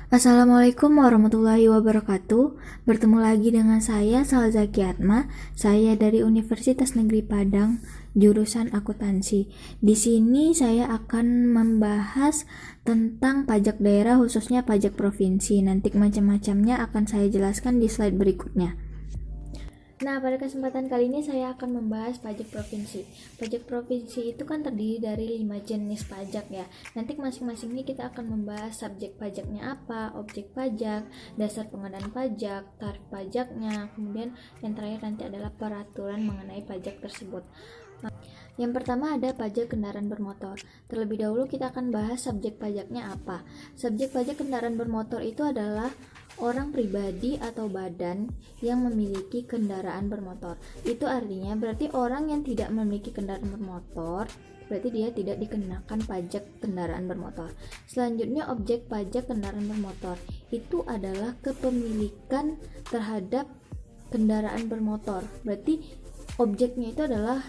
Assalamualaikum warahmatullahi wabarakatuh. Bertemu lagi dengan saya Salzaki Atma. Saya dari Universitas Negeri Padang, jurusan akuntansi. Di sini saya akan membahas tentang pajak daerah, khususnya pajak provinsi. Nanti macam-macamnya akan saya jelaskan di slide berikutnya. Nah, pada kesempatan kali ini saya akan membahas pajak provinsi. Pajak provinsi itu kan terdiri dari 5 jenis pajak ya. Nanti masing-masingnya kita akan membahas subjek pajaknya apa, objek pajak, dasar pengenaan pajak, tarif pajaknya, kemudian yang terakhir nanti adalah peraturan mengenai pajak tersebut. Yang pertama ada pajak kendaraan bermotor. Terlebih dahulu kita akan bahas subjek pajaknya apa. Subjek pajak kendaraan bermotor itu adalah orang pribadi atau badan yang memiliki kendaraan bermotor. Itu artinya berarti orang yang tidak memiliki kendaraan bermotor, berarti dia tidak dikenakan pajak kendaraan bermotor. Selanjutnya objek pajak kendaraan bermotor itu adalah kepemilikan terhadap kendaraan bermotor. Berarti objeknya itu adalah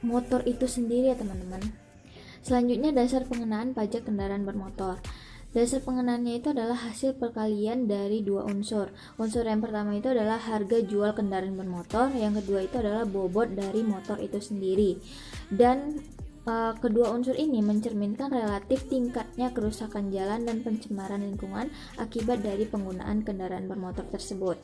motor itu sendiri ya teman-teman. Selanjutnya dasar pengenaan pajak kendaraan bermotor. Dasar pengenaannya itu adalah hasil perkalian dari dua unsur. Unsur yang pertama itu adalah harga jual kendaraan bermotor, yang kedua itu adalah bobot dari motor itu sendiri. Dan kedua unsur ini mencerminkan relatif tingkatnya kerusakan jalan dan pencemaran lingkungan akibat dari penggunaan kendaraan bermotor tersebut.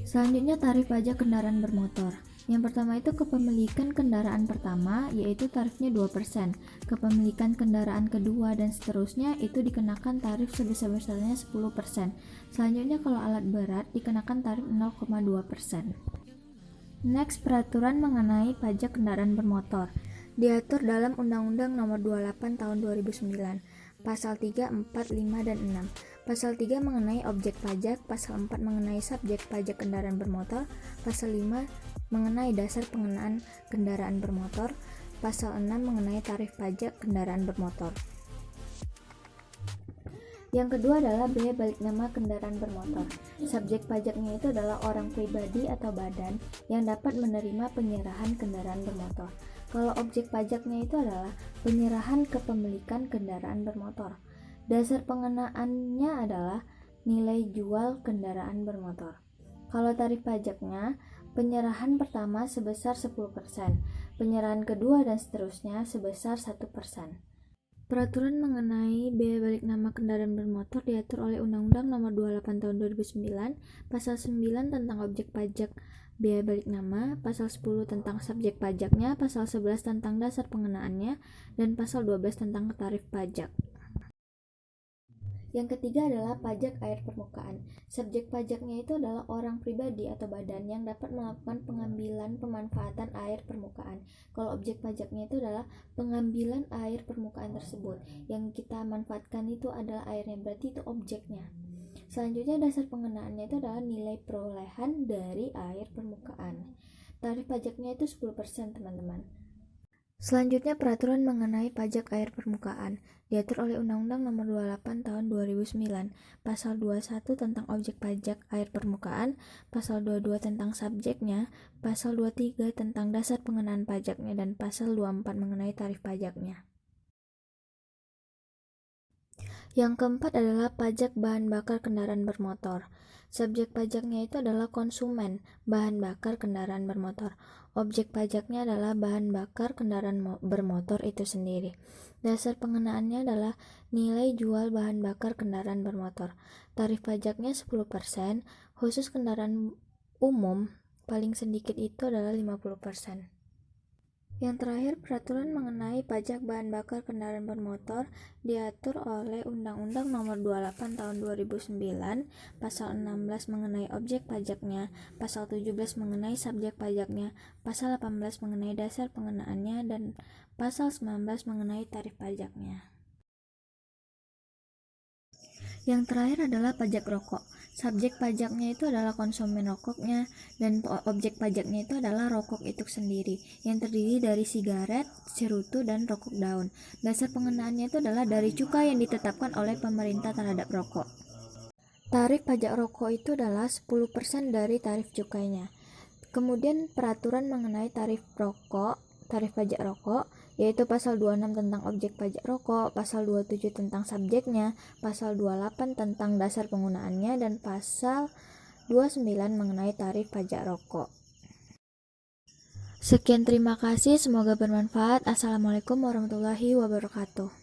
Selanjutnya tarif pajak kendaraan bermotor. Yang pertama itu kepemilikan kendaraan pertama, yaitu tarifnya 2%. Kepemilikan kendaraan kedua dan seterusnya itu dikenakan tarif sebesar-besarnya 10%. Selanjutnya kalau alat berat dikenakan tarif 0,2%. Next, peraturan mengenai pajak kendaraan bermotor. Diatur dalam Undang-Undang Nomor 28 Tahun 2009, Pasal 3, 4, 5, dan 6. Pasal 3 mengenai objek pajak, Pasal 4 mengenai subjek pajak kendaraan bermotor, Pasal 5 mengenai dasar pengenaan kendaraan bermotor, Pasal 6 mengenai tarif pajak kendaraan bermotor. Yang kedua adalah biaya balik nama kendaraan bermotor. Subjek pajaknya itu adalah orang pribadi atau badan yang dapat menerima penyerahan kendaraan bermotor. Kalau objek pajaknya itu adalah penyerahan kepemilikan kendaraan bermotor. Dasar pengenaannya adalah nilai jual kendaraan bermotor. Kalau tarif pajaknya, penyerahan pertama sebesar 10%, penyerahan kedua dan seterusnya sebesar 1%. Peraturan mengenai biaya balik nama kendaraan bermotor diatur oleh Undang-Undang Nomor 28 Tahun 2009, Pasal 9 tentang objek pajak biaya balik nama, Pasal 10 tentang subjek pajaknya, Pasal 11 tentang dasar pengenaannya, dan Pasal 12 tentang tarif pajak. Yang ketiga adalah pajak air permukaan. Subjek pajaknya itu adalah orang pribadi atau badan yang dapat melakukan pengambilan pemanfaatan air permukaan. Kalau objek pajaknya itu adalah pengambilan air permukaan tersebut. Yang kita manfaatkan itu adalah airnya, berarti itu objeknya. Selanjutnya dasar pengenaannya itu adalah nilai perolehan dari air permukaan. Tarif pajaknya itu 10% teman-teman. Selanjutnya peraturan mengenai pajak air permukaan diatur oleh Undang-Undang Nomor 28 Tahun 2009, Pasal 21 tentang objek pajak air permukaan, Pasal 22 tentang subjeknya, Pasal 23 tentang dasar pengenaan pajaknya, dan Pasal 24 mengenai tarif pajaknya. Yang keempat adalah pajak bahan bakar kendaraan bermotor. Subjek pajaknya itu adalah konsumen bahan bakar kendaraan bermotor. Objek pajaknya adalah bahan bakar kendaraan bermotor itu sendiri. Dasar pengenaannya adalah nilai jual bahan bakar kendaraan bermotor. Tarif pajaknya 10%, khusus kendaraan umum paling sedikit itu adalah 50%. Yang terakhir, peraturan mengenai pajak bahan bakar kendaraan bermotor diatur oleh Undang-Undang Nomor 28 Tahun 2009, Pasal 16 mengenai objek pajaknya, Pasal 17 mengenai subjek pajaknya, Pasal 18 mengenai dasar pengenaannya, dan Pasal 19 mengenai tarif pajaknya. Yang terakhir adalah pajak rokok. Subjek pajaknya itu adalah konsumen rokoknya, dan objek pajaknya itu adalah rokok itu sendiri, yang terdiri dari sigaret, cerutu, dan rokok daun. Dasar pengenaannya itu adalah dari cukai yang ditetapkan oleh pemerintah terhadap rokok. Tarif pajak rokok itu adalah 10% dari tarif cukainya. Kemudian peraturan mengenai tarif pajak rokok yaitu pasal 26 tentang objek pajak rokok, pasal 27 tentang subjeknya, pasal 28 tentang dasar penggunaannya, dan pasal 29 mengenai tarif pajak rokok. Sekian, terima kasih, semoga bermanfaat. Assalamualaikum warahmatullahi wabarakatuh.